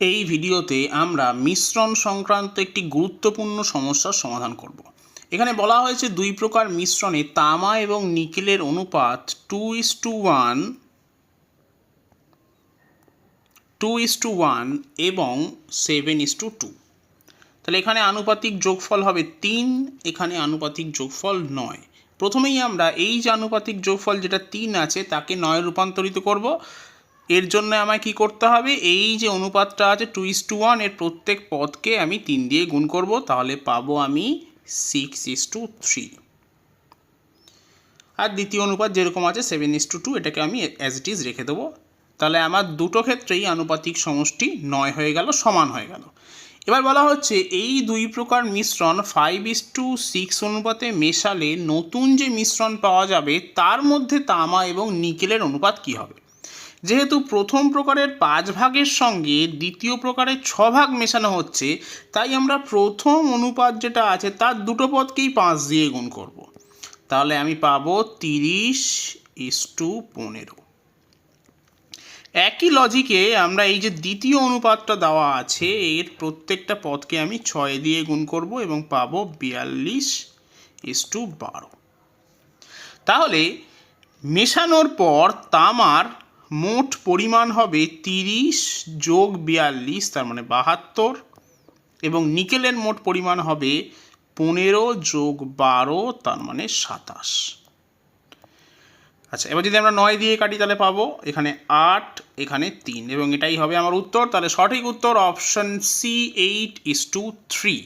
এই ভিডিওতে আমরা মিশ্রণ সংক্রান্ত একটি গুরুত্বপূর্ণ সমস্যার সমাধান করব। এখানে বলা হয়েছে দুই প্রকার মিশ্রণে তামা এবং নিকেলের অনুপাত 2:1 এবং 7:2। তাহলে এখানে আনুপাতিক যোগফল হবে 3, এখানে আনুপাতিক যোগফল 9। প্রথমেই আমরা এই যে আনুপাতিক যোগফল যেটা 3 আছে তাকে 9 রূপান্তরিত করব। এর জন্য আমায় কি করতে হবে, এই যে অনুপাতটা আছে 2:1 এর প্রত্যেক পদকে আমি 3 দিয়ে গুণ করব, তাহলে পাবো আমি 6:3। আর দ্বিতীয় অনুপাত যেরকম আছে 7:2, এটাকে আমি অ্যাজ ইট ইজ রেখে দেবো। তাহলে আমার দুটো ক্ষেত্রেই আনুপাতিক সমষ্টি 9 হয়ে গেল, সমান হয়ে গেল। এবার বলা হচ্ছে এই দুই প্রকার মিশ্রণ 5:6 অনুপাতে মেশালে নতুন যে মিশ্রণ পাওয়া যাবে তার মধ্যে তামা এবং নিকেলের অনুপাত কি হবে। যেহেতু প্রথম প্রকারের 5 ভাগের সঙ্গে দ্বিতীয় প্রকারের 6 ভাগ মেশানো হচ্ছে, তাই আমরা প্রথম অনুপাত যেটা আছে তার দুটো পদকেই 5 দিয়ে গুণ করব। তাহলে আমি পাবো 30:15। একই লজিকে আমরা এই যে দ্বিতীয় অনুপাতটা দেওয়া আছে এর প্রত্যেকটা পদকে আমি 6 দিয়ে গুণ করব এবং পাবো 42:12। তাহলে মেশানোর পর তামার মোট পরিমাণ হবে 30 যোগ 42, তার মানে 72, এবং নিকেলের মোট পরিমাণ হবে 15 যোগ 12, তার মানে 27। আচ্ছা, এবার যদি আমরা 9 দিয়ে কাটি তাহলে পাবো এখানে 8, এখানে 3, এবং এটাই হবে আমার উত্তর। তাহলে সঠিক উত্তর অপশন সি 8:3।